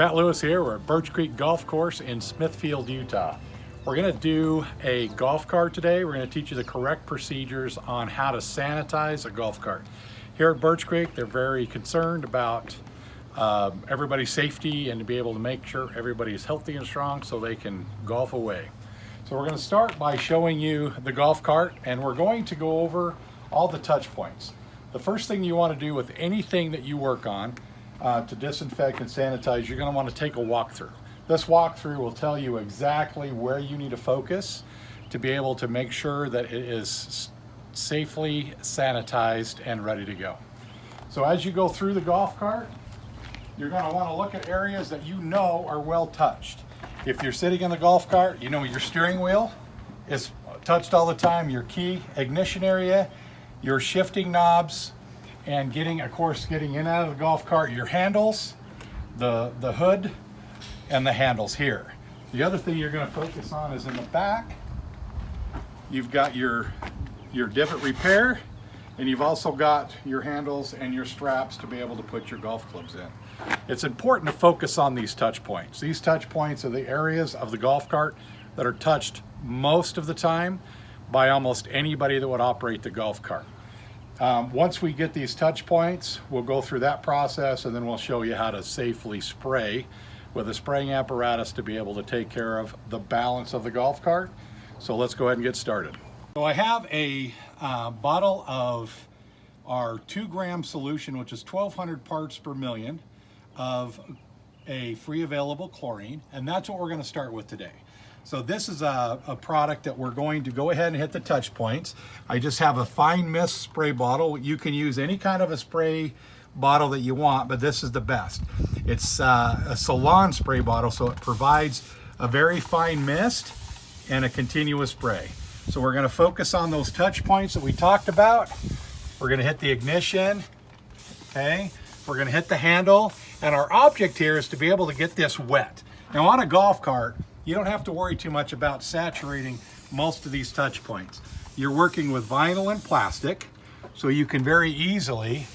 Pat Lewis here. We're at Birch Creek Golf Course in Smithfield, Utah. We're going to do a golf cart today. We're going to teach you the correct procedures on how to sanitize a golf cart. Here at Birch Creek, they're very concerned about everybody's safety and to be able to make sure everybody is healthy and strong so they can golf away. So we're going to start by showing you the golf cart, and we're going to go over all the touch points. The first thing you want to do with anything that you work on to disinfect and sanitize, you're going to want to take a walkthrough. This walkthrough will tell you exactly where you need to focus to be able to make sure that it is safely sanitized and ready to go. So as you go through the golf cart, you're going to want to look at areas that you know are well touched. If you're sitting in the golf cart, you know your steering wheel is touched all the time, your key ignition area, your shifting knobs, and getting in and out of the golf cart, your handles, the hood, and the handles here. The other thing you're going to focus on is in the back. You've got your divot repair, and you've also got your handles and your straps to be able to put your golf clubs in. It's important to focus on these touch points. These touch points are the areas of the golf cart that are touched most of the time by almost anybody that would operate the golf cart. Once we get these touch points, we'll go through that process, and then we'll show you how to safely spray with a spraying apparatus to be able to take care of the balance of the golf cart. So let's go ahead and get started. So I have a bottle of our 2-gram solution, which is 1,200 parts per million of a free available chlorine, and that's what we're going to start with today. So this is a product that we're going to go ahead and hit the touch points. I just have a fine mist spray bottle. You can use any kind of a spray bottle that you want, but this is the best. It's a salon spray bottle, so it provides a very fine mist and a continuous spray. So we're going to focus on those touch points that we talked about. We're going to hit the ignition, okay? We're going to hit the handle, and our object here is to be able to get this wet. Now on a golf cart, you don't have to worry too much about saturating most of these touch points. You're working with vinyl and plastic, so you can very easily,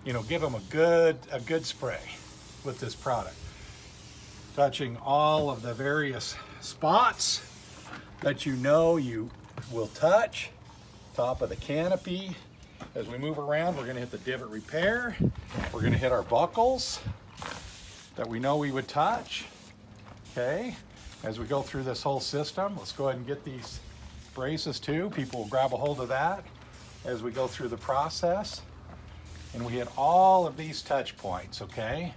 give them a good spray with this product. Touching all of the various spots that you know you will touch. Top of the canopy. As we move around, we're going to hit the divot repair. We're going to hit our buckles that we know we would touch. Okay, as we go through this whole system, let's go ahead and get these braces too. People will grab a hold of that as we go through the process. And we hit all of these touch points, okay,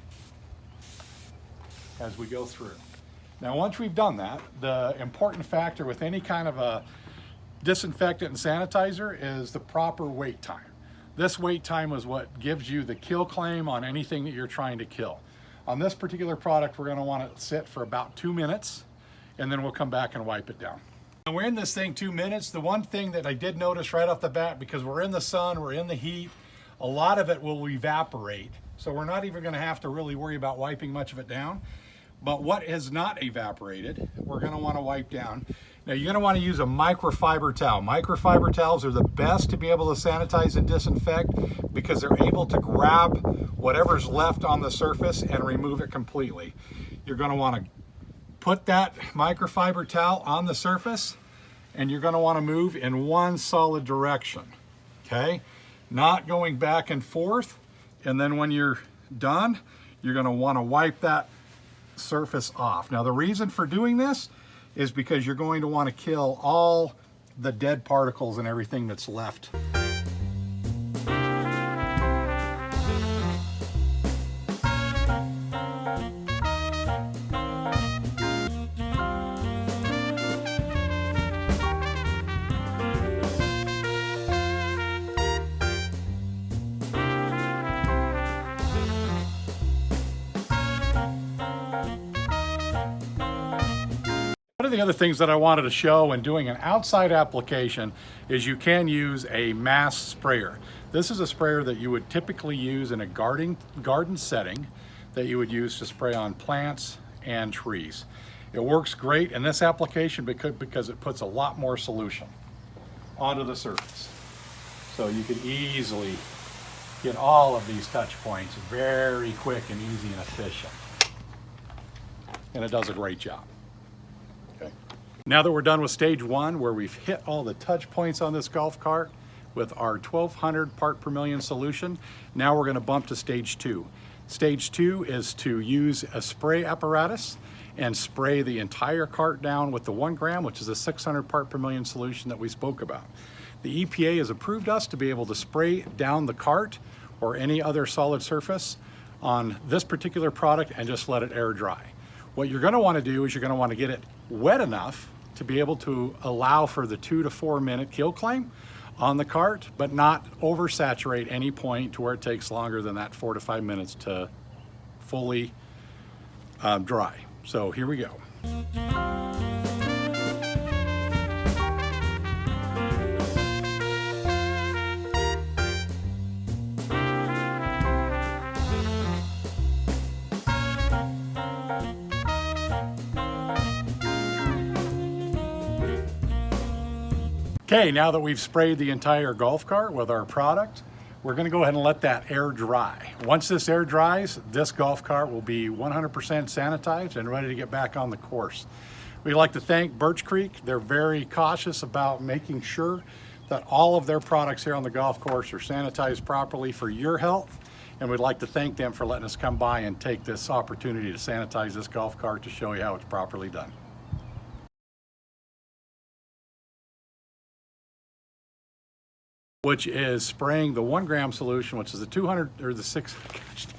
as we go through. Now, once we've done that, the important factor with any kind of a disinfectant and sanitizer is the proper wait time. This wait time is what gives you the kill claim on anything that you're trying to kill. On this particular product, we're going to want it to sit for about 2 minutes, and then we'll come back and wipe it down. And we're in this thing 2 minutes. The one thing that I did notice right off the bat, because we're in the sun, we're in the heat, a lot of it will evaporate. So we're not even going to have to really worry about wiping much of it down. But what has not evaporated, we're going to want to wipe down. Now you're going to want to use a microfiber towel. Microfiber towels are the best to be able to sanitize and disinfect because they're able to grab whatever's left on the surface and remove it completely. You're going to want to put that microfiber towel on the surface, and you're going to want to move in one solid direction, okay? Not going back and forth, and then when you're done, you're going to want to wipe that surface off. Now the reason for doing this is because you're going to want to kill all the dead particles and everything that's left. One of the other things that I wanted to show in doing an outside application is you can use a mass sprayer. This is a sprayer that you would typically use in a garden setting that you would use to spray on plants and trees. It works great in this application because it puts a lot more solution onto the surface. So you can easily get all of these touch points very quick and easy and efficient. and it does a great job. Okay. Now that we're done with stage one, where we've hit all the touch points on this golf cart with our 1200 part per million solution, now we're going to bump to stage two. Stage two is to use a spray apparatus and spray the entire cart down with the 1 gram, which is a 600 part per million solution that we spoke about. The EPA has approved us to be able to spray down the cart or any other solid surface on this particular product and just let it air dry. What you're going to want to do is you're going to want to get it wet enough to be able to allow for the 2 to 4 minute kill claim on the cart, but not oversaturate any point to where it takes longer than that 4 to 5 minutes to fully dry. So here we go. Okay, now that we've sprayed the entire golf cart with our product, we're going to go ahead and let that air dry. Once this air dries, this golf cart will be 100% sanitized and ready to get back on the course. We'd like to thank Birch Creek. They're very cautious about making sure that all of their products here on the golf course are sanitized properly for your health, and we'd like to thank them for letting us come by and take this opportunity to sanitize this golf cart to show you how it's properly done. Which is spraying the 1 gram solution, which is the 200 or the 6, gosh damn.